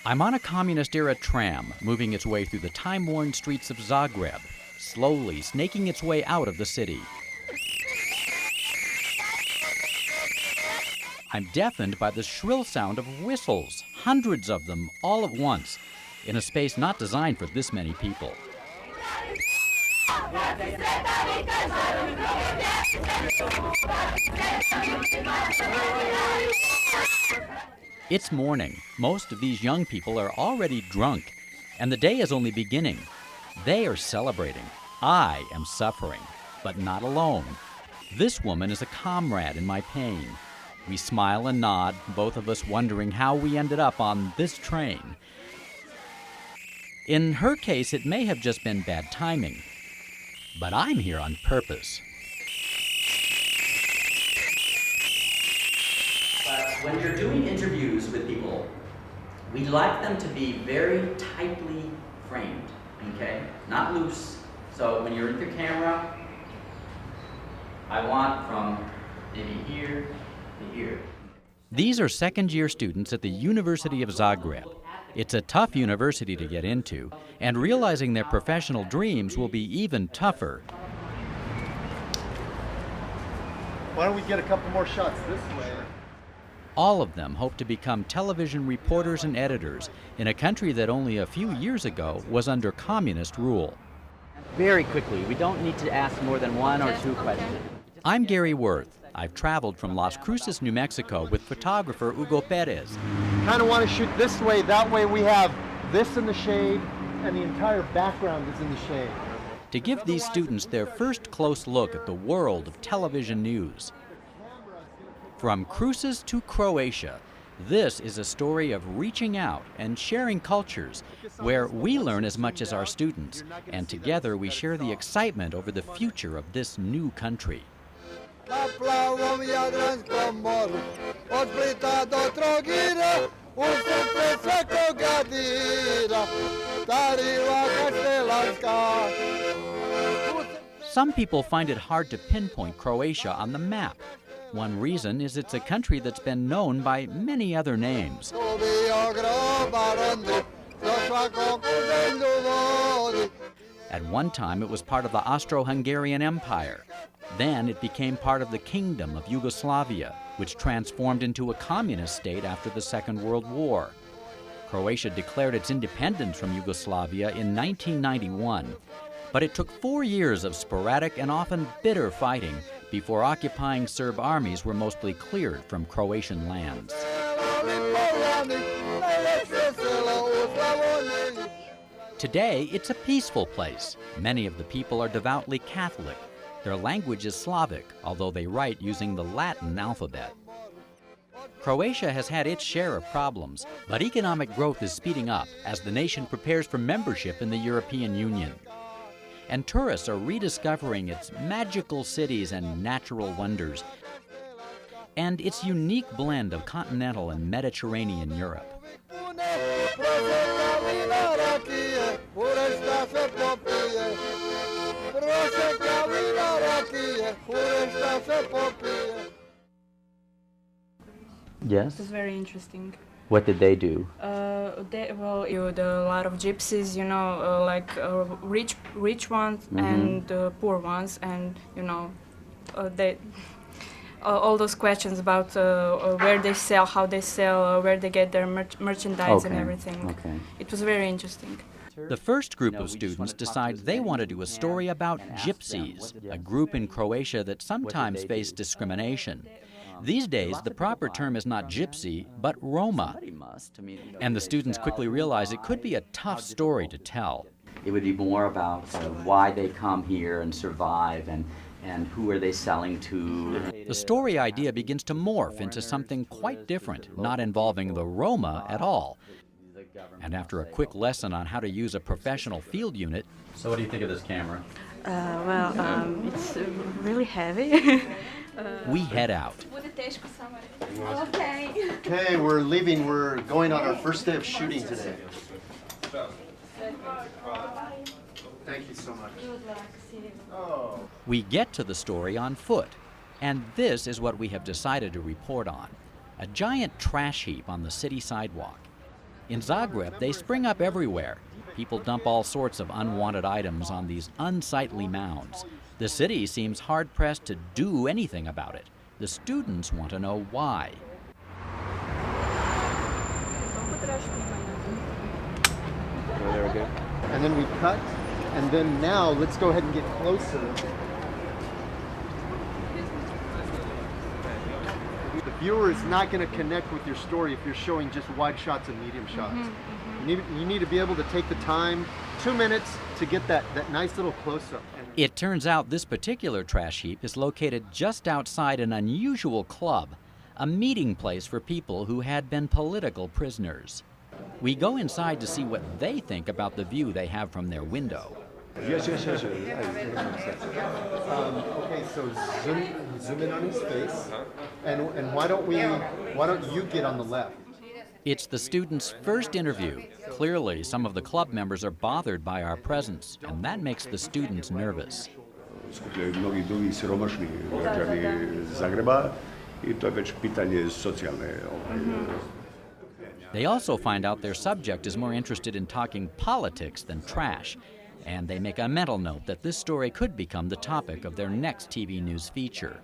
I'm on a communist-era tram, moving its way through the time-worn streets of Zagreb, slowly snaking its way out of the city. I'm deafened by the shrill sound of whistles, hundreds of them, all at once, in a space not designed for this many people. It's morning. Most of these young people are already drunk, and the day is only beginning. They are celebrating. I am suffering, but not alone. This woman is a comrade in my pain. We smile and nod, both of us wondering how we ended up on this train. In her case, it may have just been bad timing, but I'm here on purpose. When you're doing interviews with people, we like them to be very tightly framed, okay? Not loose. So when you're with your camera, I want from maybe here to here. These are second-year students at the University of Zagreb. It's a tough university to get into, and realizing their professional dreams will be even tougher. Why don't we get a couple more shots this way? All of them hope to become television reporters and editors in a country that only a few years ago was under communist rule. Very quickly, we don't need to ask more than one or two questions. I'm Gary Worth. I've traveled from Las Cruces, New Mexico with photographer Hugo Perez. Kind of want to shoot this way, that way we have this in the shade and the entire background is in the shade. To give these students their first close look at the world of television news. From Cruces to Croatia, this is a story of reaching out and sharing cultures where we learn as much as our students, and together we share the excitement over the future of this new country. Some people find it hard to pinpoint Croatia on the map. One reason is it's a country that's been known by many other names. At one time, it was part of the Austro-Hungarian Empire. Then it became part of the Kingdom of Yugoslavia, which transformed into a communist state after the Second World War. Croatia declared its independence from Yugoslavia in 1991, but it took 4 years of sporadic and often bitter fighting before occupying Serb armies were mostly cleared from Croatian lands. Today, it's a peaceful place. Many of the people are devoutly Catholic. Their language is Slavic, although they write using the Latin alphabet. Croatia has had its share of problems, but economic growth is speeding up as the nation prepares for membership in the European Union. And tourists are rediscovering its magical cities and natural wonders, and its unique blend of continental and Mediterranean Europe. Yes? It was very interesting. What did they do? You had a lot of gypsies, you know, rich ones and poor ones, and you know, all those questions about where they sell, how they sell, where they get their merchandise and everything. Okay. It was very interesting. The first group of students decide they want to do a story about gypsies, a group in Croatia that sometimes face discrimination. These days, the proper term is not gypsy, but Roma. And the students quickly realize it could be a tough story to tell. It would be more about why they come here and survive and who are they selling to. The story idea begins to morph into something quite different, not involving the Roma at all. And after a quick lesson on how to use a professional field unit... So what do you think of this camera? It's really heavy. We head out. Okay, we're leaving. We're going on our first day of shooting today. Thank you so much. Oh. We get to the story on foot, and this is what we have decided to report on. A giant trash heap on the city sidewalk. In Zagreb, they spring up everywhere. People dump all sorts of unwanted items on these unsightly mounds. The city seems hard-pressed to do anything about it. The students want to know why. There we go. And then we cut, and then now let's go ahead and get closer. The viewer is not going to connect with your story if you're showing just wide shots and medium shots. You need to be able to take the time, 2 minutes, to get that nice little close-up. It turns out this particular trash heap is located just outside an unusual club, a meeting place for people who had been political prisoners. We go inside to see what they think about the view they have from their window. Yes. Okay, so zoom in on his face, and why don't you get on the left? It's the students' first interview. Clearly, some of the club members are bothered by our presence, and that makes the students nervous. Skupljaju mnogi drugi siromašni građani Zagreba I to je već pitanje socijalne. They also find out their subject is more interested in talking politics than trash, and they make a mental note that this story could become the topic of their next TV news feature.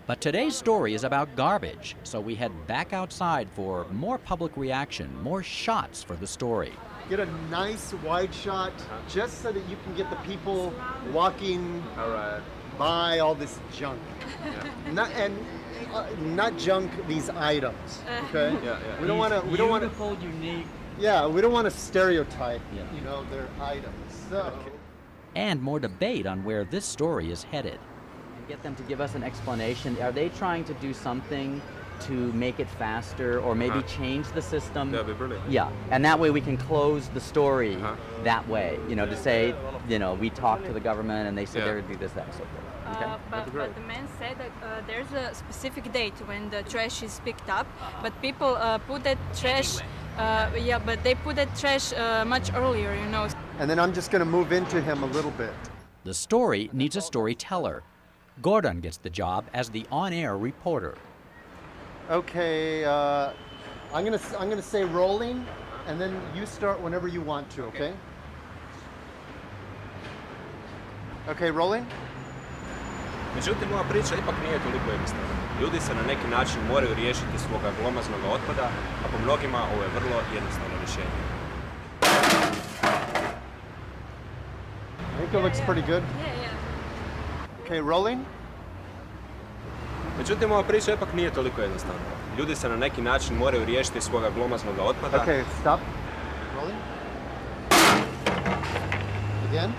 But today's story is about garbage, so we head back outside for more public reaction, more shots for the story. Get a nice wide shot just so that you can get the people walking by all this junk. Not junk, these items. Okay. We don't want to. We don't want to. Unique. Yeah, we don't want to stereotype. You know, their items. So. And more debate on where this story is headed. Get them to give us an explanation. Are they trying to do something to make it faster or maybe change the system? That'd be brilliant. Yeah, and that way we can close the story that way, you know, to say, you know, we talked to the government and they said they would do this, that, and so forth. Okay? But the man said that there's a specific date when the trash is picked up, but people put that trash, but they put that trash much earlier, you know. And then I'm just going to move into him a little bit. The story needs a storyteller. Gordon gets the job as the on-air reporter. Okay, I'm gonna say rolling, and then you start whenever you want to. Okay. Okay, rolling. Međutim, ova priča ipak nije toliko jednostavna. Ljudi se na neki način moraju riješiti svoga glomaznog otpada, a po mnogima ovo je vrlo jednostavno rješenje. I think it looks pretty good. Okay, rolling. Međutim, ova priča ipak nije toliko jednostavna. Ljudi se na neki način moraju riješiti svoga glomaznog otpada. Okay, stop. Rolling. Again.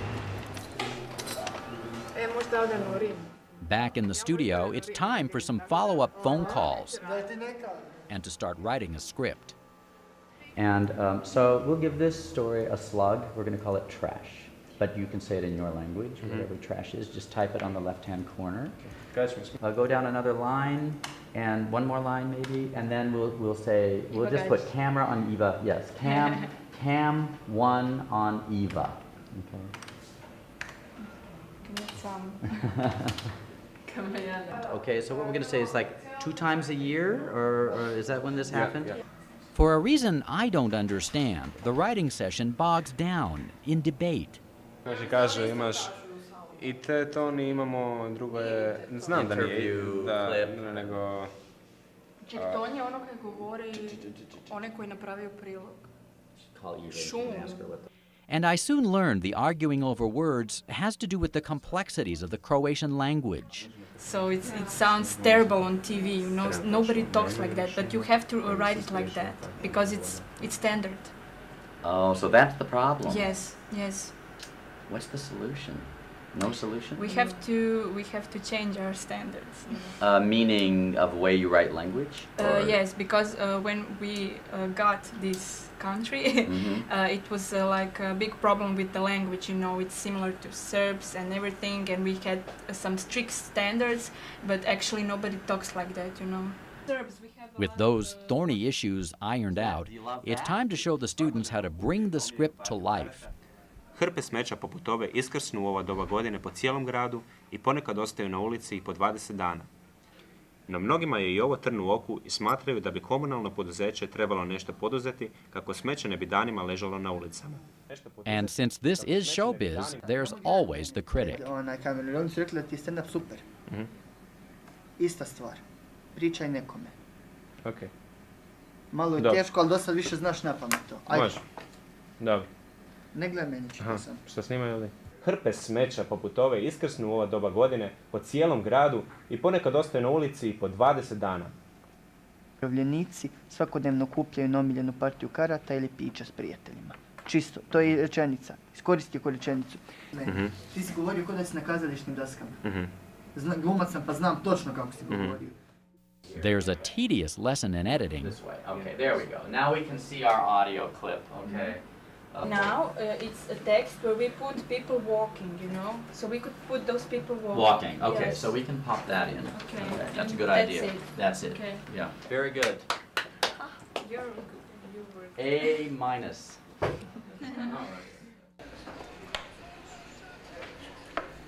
Back in the studio, it's time for some follow-up phone calls and to start writing a script. And so we'll give this story a slug. We're going to call it trash. But you can say it in your language, whatever trash is. Just type it on the left-hand corner. Go down another line, and one more line maybe, and then we'll just put camera on Eva. Yes, cam 1 on Eva. Okay, so what we're going to say is like 2 times a year, or is that when this happened? Yeah. For a reason I don't understand, the writing session bogs down in debate. Znači kaže, imaš i te toni, imamo drugo je, znam da nije, nego... Ček, ton je ono koji govori, onaj koji je napravio prilog. Šum. And I soon learned the arguing over words has to do with the complexities of the Croatian language. So it sounds terrible on TV, you know, nobody talks like that, but you have to write it like that, because it's standard. Oh, so that's the problem. Yes. What's the solution? No solution? We have to change our standards. Meaning of way you write language? Yes, because when we got this country, it was like a big problem with the language. You know, it's similar to Serbs and everything, and we had some strict standards, but actually nobody talks like that, you know. With those thorny issues ironed out, it's time to show the students how to bring the script to life. Hrpe smeća poput ove iskrsnu u ova doba godine po cijelom gradu i ponekad ostaju na ulici i po 20 dana. No mnogima je i ovo trn u oku i smatraju da bi komunalno poduzeće trebalo nešto poduzeti kako smeće ne bi danima ležalo na ulicama. And since this is showbiz, there's always the critic. Oni su rekli da ti je stand-up super. Ista stvar. Pričaj nekome. Okay. Malo je teško, ali dosad više znaš na pamet to. Ajde. Može. Dobro. Ne gledaj meni, čekaj sam. Što snimaju li? Hrpe smeća poput ove iskrsnu u ova doba godine po cijelom gradu i ponekad ostaju na ulici i po 20 dana. Umirovljenici svakodnevno kupljaju na omiljenu partiju karata ili pića s prijateljima. Čisto, to je rečenica. Iskoristi ko rečenicu. Ti si govorio kod da si na kazališnim daskama. Glumac sam pa znam točno kako si govorio. There's a tedious lesson in editing. This way. Okay, there we go. Now we can see our audio clip. Okay. Now it's a text where we put people walking, you know, so we could put those people walking. Walking. Okay, Yes. so we can pop that in. Okay. That's a good That's idea. it. That's it. Okay. Yeah. Very good. You're good. You were. A minus.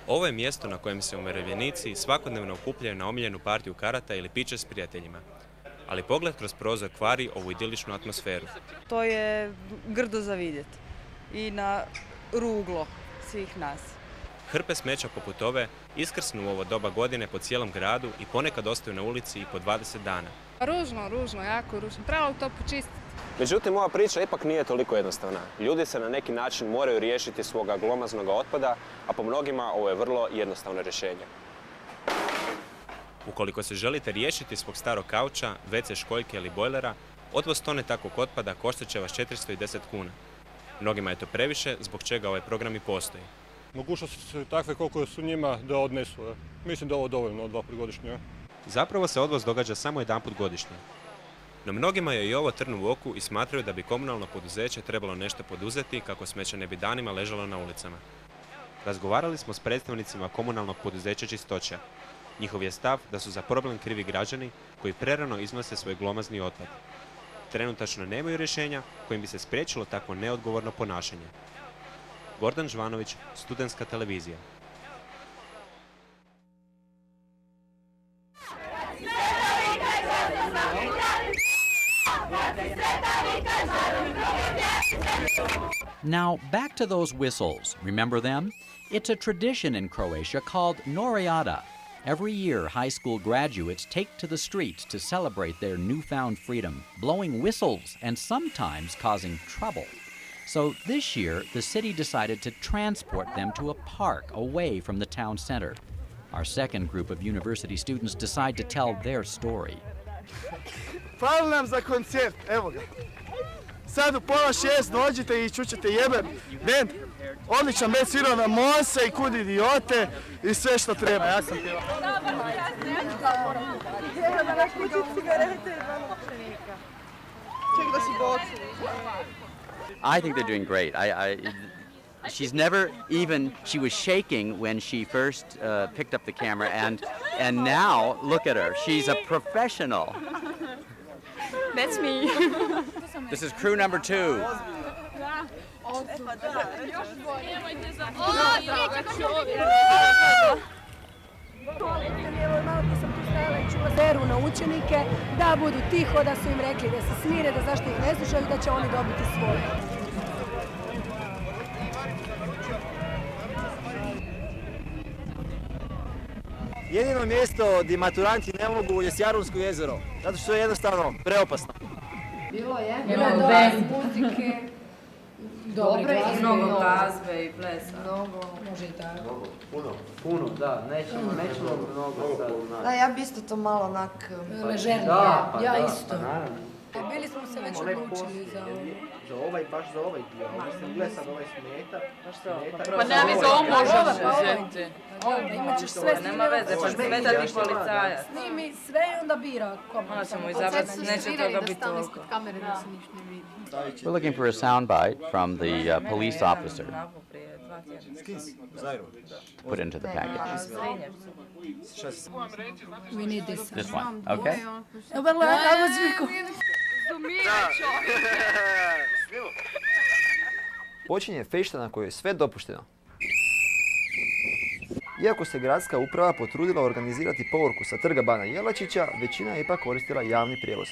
Ovo je mjesto na kojem se umirovljenici svakodnevno okupljaju na omiljenu partiju karata ili piće s prijateljima. Ali pogled kroz prozor kvari ovu idiličnu atmosferu. To je grdo za vidjeti i na ruglo svih nas. Hrpe smeća poput ove iskrsnu u ovo doba godine po cijelom gradu i ponekad ostaju na ulici i po 20 dana. Ružno, jako ružno. Trebalo to počistiti. Međutim, ova priča ipak nije toliko jednostavna. Ljudi se na neki način moraju riješiti svoga glomaznog otpada, a po mnogima ovo je vrlo jednostavno rješenje. Ukoliko se želite riješiti svog starog kauča, WC školjke ili bojlera, odvoz tone takvog otpada koštat će vas 410 kuna. Mnogima je to previše, zbog čega ovaj program i postoji. Mogućnosti su takve koliko su njima da odnesu. Mislim da je ovo dovoljno od 2 puta godišnje. Zapravo se odvoz događa samo jedanput godišnje. No mnogima je i ovo trn u oku i smatraju da bi komunalno poduzeće trebalo nešto poduzeti kako smeće ne bi danima ležalo na ulicama. Razgovarali smo s predstavnicima komunalnog poduzeća Čistoća. Njihov je stav da su za problem krivi građani koji prerano iznose svoj glomazni otpad. Trenutačno nemaju rješenja kojim bi se spriječilo takvo neodgovorno ponašanje. Gordan Žvanović, Studentska televizija. Now, back to those whistles. Remember them? It's a tradition in Croatia called Norijada. Every year, high school graduates take to the streets to celebrate their newfound freedom, blowing whistles and sometimes causing trouble. So this year, the city decided to transport them to a park away from the town center. Our second group of university students decide to tell their story. Hvala nam za koncert, evo ga. Sad u 5:30 dođite i čućete jeben band. Odličan band, svirao na Monse i Kud idiote i sve što treba. Ja sam pjevao. I think they're doing great. She's never even, she was shaking when she first picked up the camera, and now, look at her, she's a professional. That's me. This is crew number 2. Veru na učenike, da budu tiho, da su im rekli da se smire, da zašto ih ne slušaju, da će oni dobiti svoje. Jedino mjesto gdje maturanti ne mogu je Jarunsko jezero, zato što je jednostavno preopasno. Bilo je bez muzike, dobre i mnogo glazbe i plesa. Mnogo, može i tako. Puno, da, nećemo mnogo sad. Da, ja bi isto to malo onak... Ležernije, ja isto. Bili smo se već odlučili za ovo. Baš za ovaj dio, mislim, gle sad ovaj smeta. Pa nema mi za ovo možeš uzeti. Imat ćeš sve snimljeno. Nema veze, pa smetati policajac. Snimi sve i onda bira kome. Onda ćemo izabrati, neće toga biti toliko. We're looking for a soundbite from the police officer. Put into the package. We need this. This one, okay? Well, I was Počinje fešta na kojoj je sve dopušteno. Iako se gradska uprava potrudila organizirati povorku sa trga Bana Jelačića, većina je ipak koristila javni prijevoz.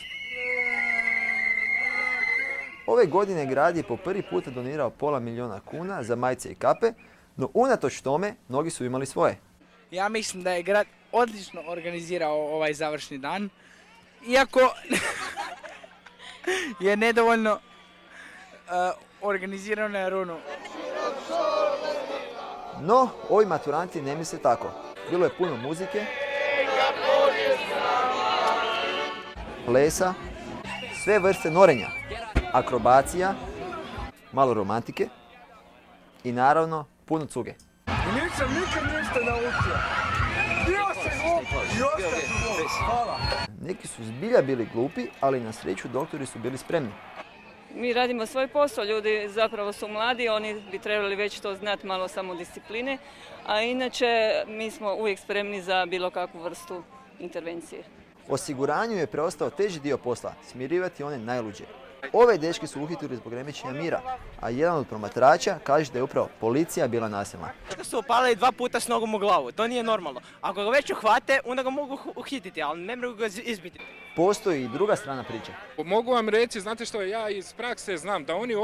Ove godine grad je po prvi put donirao $500 000 kuna za majice i kape, no unatoč tome mnogi su imali svoje. Ja mislim da je grad odlično organizirao ovaj završni dan, iako je nedovoljno organizirano na runu. No, ovi maturanti ne misle tako. Bilo je puno muzike, plesa, sve vrste norenja, akrobacija, malo romantike i naravno puno cuge. Nisam nikad ništa naučio. Bio sam glup i ostao ću. Hvala. Neki su zbilja bili glupi, ali na sreću doktori su bili spremni. Mi radimo svoj posao, ljudi zapravo su mladi, oni bi trebali već to znati, malo samodiscipline, a inače mi smo uvijek spremni za bilo kakvu vrstu intervencije. Osiguranju je preostao teži dio posla, smirivati one najluđe. Ove dečke su uhitili zbog remećenja mira, a jedan od promatrača kaže da je upravo policija bila nasilna. Su opalili 2 puta s nogom u glavu, to nije normalno. Ako ga već uhvate, onda ga mogu uhititi, ali ne mogu ga izbiti. Postoji i druga strana priče. Mogu vam reći, znate što, ja iz prakse znam da oni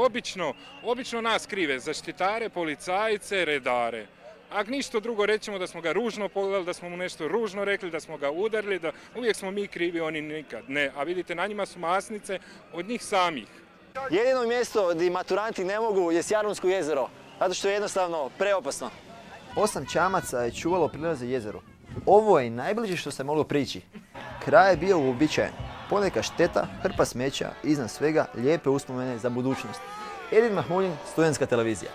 obično nas krive, zaštitare, policajce, redare. Ako ništa drugo, rećemo da smo ga ružno pogledali, da smo mu nešto ružno rekli, da smo ga udarili, da uvijek smo mi krivi, oni nikad ne. A vidite, na njima su masnice od njih samih. Jedino mjesto gdje maturanti ne mogu je Jarunsko jezero, zato što je jednostavno preopasno. 8 čamaca je čuvalo prilaze jezeru. Ovo je najbliže što se moglo prići. Kraj je bio uobičajen. Poneka šteta, hrpa smeća, iznad svega lijepe uspomene za budućnost. Edin Mahmuljin, Studentska televizija.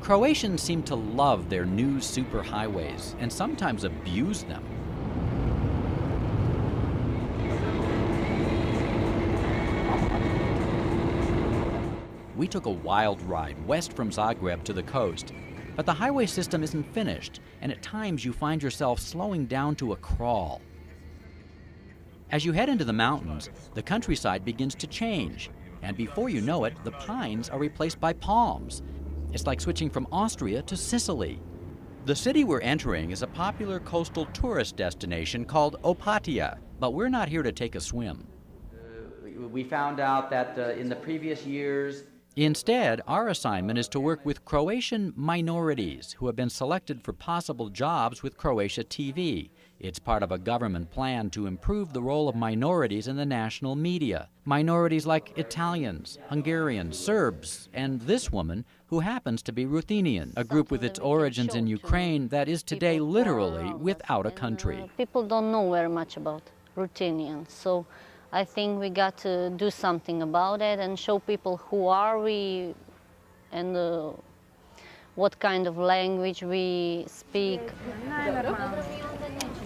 Croatians seem to love their new superhighways and sometimes abuse them. We took a wild ride west from Zagreb to the coast, but the highway system isn't finished, and at times you find yourself slowing down to a crawl. As you head into the mountains, the countryside begins to change, and before you know it, the pines are replaced by palms. It's like switching from Austria to Sicily. The city we're entering is a popular coastal tourist destination called Opatija, but we're not here to take a swim. We found out that in the previous years... Instead, our assignment is to work with Croatian minorities who have been selected for possible jobs with Croatia TV. It's part of a government plan to improve the role of minorities in the national media. Minorities like Italians, Hungarians, Serbs, and this woman, who happens to be Ruthenian, a group with its origins in Ukraine that is today literally without a country. People don't know very much about Ruthenians, so I think we got to do something about it and show people who are we and what kind of language we speak.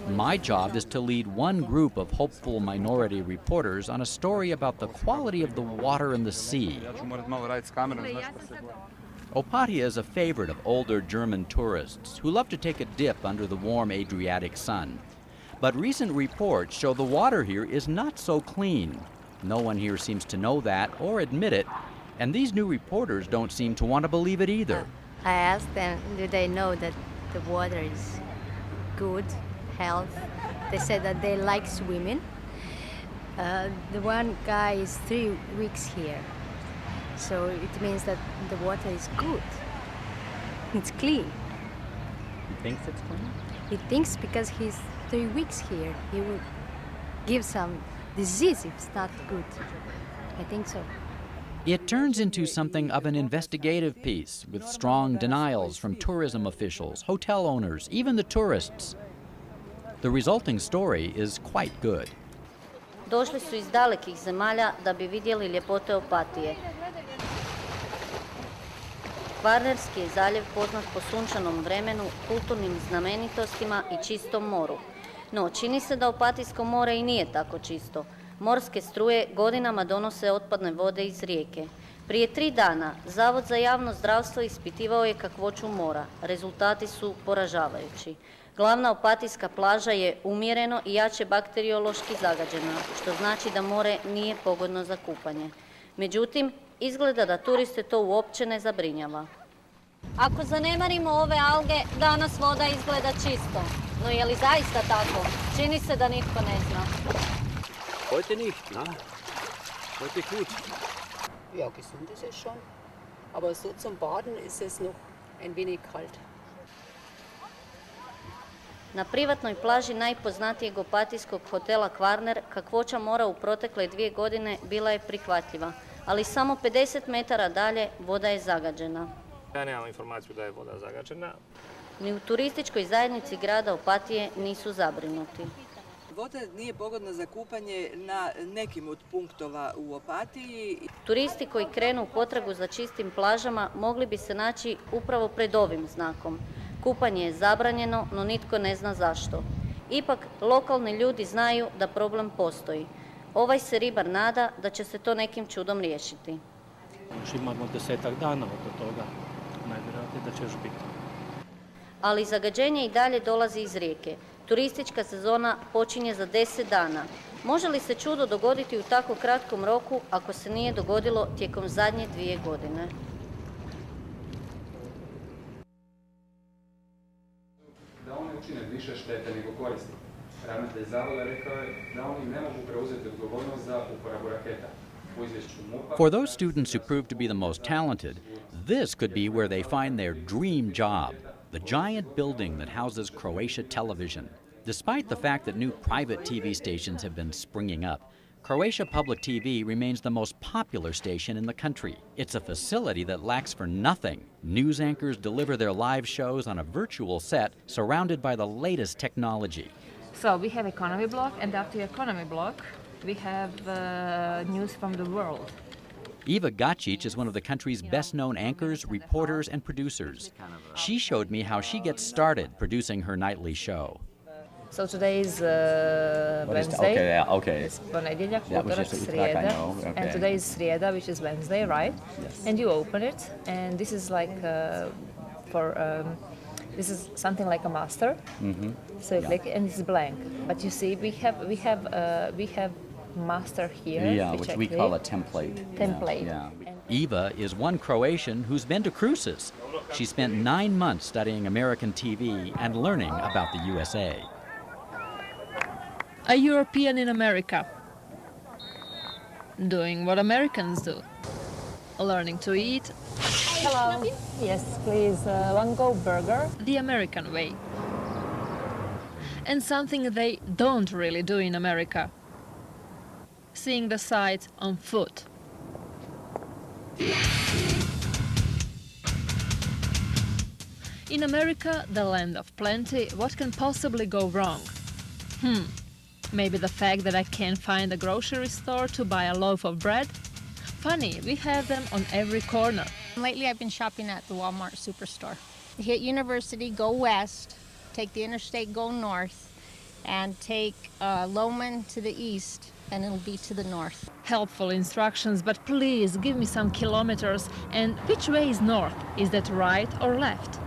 My job is to lead one group of hopeful minority reporters on a story about the quality of the water in the sea. Opatija is a favorite of older German tourists who love to take a dip under the warm Adriatic sun. But recent reports show the water here is not so clean. No one here seems to know that or admit it, and these new reporters don't seem to want to believe it either. I asked them, do they know that the water is good, health? They said that they like swimming. The one guy is 3 weeks here, so it means that the water is good. It's clean. He thinks it's clean? He thinks because he's 3 weeks here, he will give some disease if it's not good. I think so. It turns into something of an investigative piece with strong denials from tourism officials, hotel owners, even the tourists. The resulting story is quite good. Došli su iz dalekih zemalja da bi vidjeli ljepote Opatije. Kvarnerski je zaljev poznat po sunčanom vremenu, kulturnim znamenitostima i čistom moru. No, čini se da Opatijsko more i nije tako čisto. Morske struje godinama donose otpadne vode iz rijeke. Prije 3 dana Zavod za javno zdravstvo ispitivao je kakvoću mora. Rezultati su poražavajući. Glavna opatijska plaža je umjereno i jače bakteriološki zagađena, što znači da more nije pogodno za kupanje. Međutim, izgleda da turiste to uopće ne zabrinjava. Ako zanemarimo ove alge, danas voda izgleda čisto. No je li zaista tako? Čini se da nitko ne zna. Heute nicht, ne? Heute gut. Ja, gesund ist es schon. Aber so zum Baden ist es noch ein wenig kalt. Na privatnoj plaži najpoznatijeg opatijskog hotela Kvarner kakvoća mora u protekle 2 godine bila je prihvatljiva, ali samo 50 metara dalje voda je zagađena. Ja nemam informaciju da je voda zagađena. Ni u turističkoj zajednici grada Opatije nisu zabrinuti. Voda nije pogodna za kupanje na nekim od punktova u Opatiji. Turisti koji krenu u potragu za čistim plažama mogli bi se naći upravo pred ovim znakom. Kupanje je zabranjeno, no nitko ne zna zašto. Ipak, lokalni ljudi znaju da problem postoji. Ovaj se ribar nada da će se to nekim čudom riješiti. Još imamo 10-ak dana oko toga. Najvjerojatnije da će još biti. Ali zagađenje i dalje dolazi iz rijeke. Turistička sezona počinje za 10 dana. Može li se čudo dogoditi u tako kratkom roku ako se nije dogodilo tijekom zadnje 2 godine? Da oni učine više štete nego koristi. Ravnatelj zavoda rekao je da oni ne mogu preuzeti odgovornost za uporabu raketa. U izvješću MUP-a... For those students who prove to be the most talented, this could be where they find their dream job, the giant building that houses Croatia television. Despite the fact that new private TV stations have been springing up, Croatia Public TV remains the most popular station in the country. It's a facility that lacks for nothing. News anchors deliver their live shows on a virtual set surrounded by the latest technology. So we have economy block, and after the economy block, we have news from the world. Eva Gacic is one of the country's best-known anchors, reporters, and producers. She showed me how she gets started producing her nightly show. So today is Wednesday. Okay. It's ponedjeljak, utorak, srijeda. And today is srijeda, which is Wednesday, right? Yes. And you open it, and this is like this is something like a master. Mm-hmm. So you click, and it's blank. But you see, we have master here. Yeah, which we call a template. Template. Yeah. Eva is one Croatian who's been to Cruces. She spent 9 months studying American TV and learning about the USA. A European in America, doing what Americans do, learning to eat. Hello. Yes, please, one go burger. The American way. And something they don't really do in America, seeing the sights on foot. In America, the land of plenty, what can possibly go wrong? Maybe the fact that I can't find a grocery store to buy a loaf of bread? Funny, we have them on every corner. Lately I've been shopping at the Walmart superstore. Hit University, go west, take the interstate, go north, and take Loman to the east, and it'll be to the north. Helpful instructions, but please give me some kilometers. And which way is north? Is that right or left?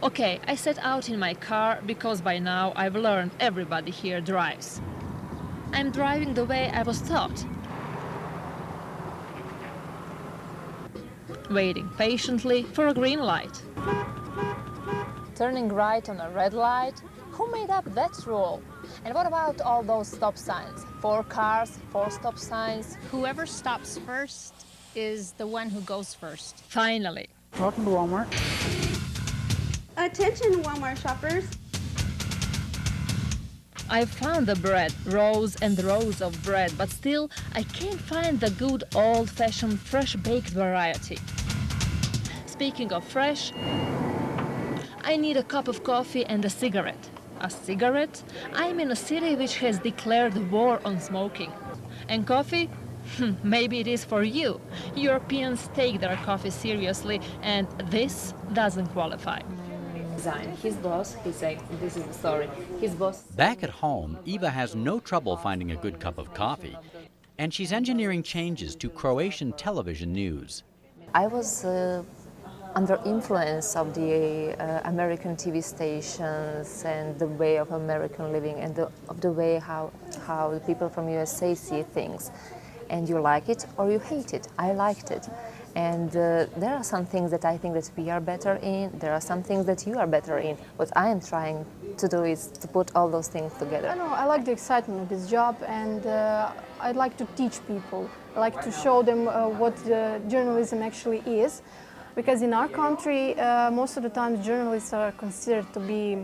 Okay, I set out in my car because by now I've learned everybody here drives. I'm driving the way I was taught. Waiting patiently for a green light. Turning right on a red light. Who made up that rule? And what about all those stop signs? 4 cars, 4 stop signs. Whoever stops first is the one who goes first. Finally. Welcome to Walmart. Attention, Walmart shoppers. I found the bread, rows and rows of bread, but still I can't find the good old-fashioned fresh-baked variety. Speaking of fresh, I need a cup of coffee and a cigarette. A cigarette? I'm in a city which has declared war on smoking. And coffee? Maybe it is for you. Europeans take their coffee seriously, and this doesn't qualify. His boss, he said, this is the story. His boss. Back at home, Eva has no trouble finding a good cup of coffee. and she's engineering changes to Croatian television news. I was under influence of the American TV stations and the way of American living and of the way how the people from USA see things. And you like it or you hate it. I liked it. And there are some things that I think that we are better in. There are some things that you are better in. What I am trying to do is to put all those things together. I know, I like the excitement of this job, and I like to teach people. I like to show them what journalism actually is. Because in our country, most of the time journalists are considered to be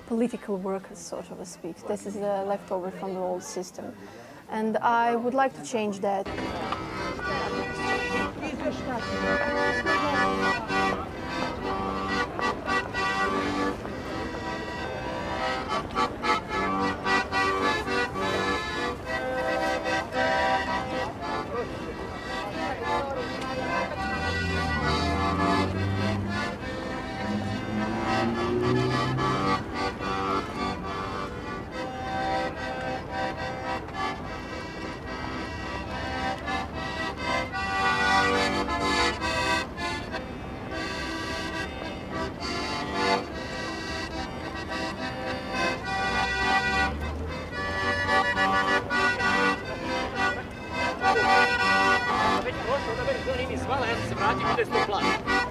political workers, so to speak. This is a leftover from the old system. And I would like to change that. Već prošlo, da već nije ni zvala, ja sam se vratio, gdje je 100 plaća.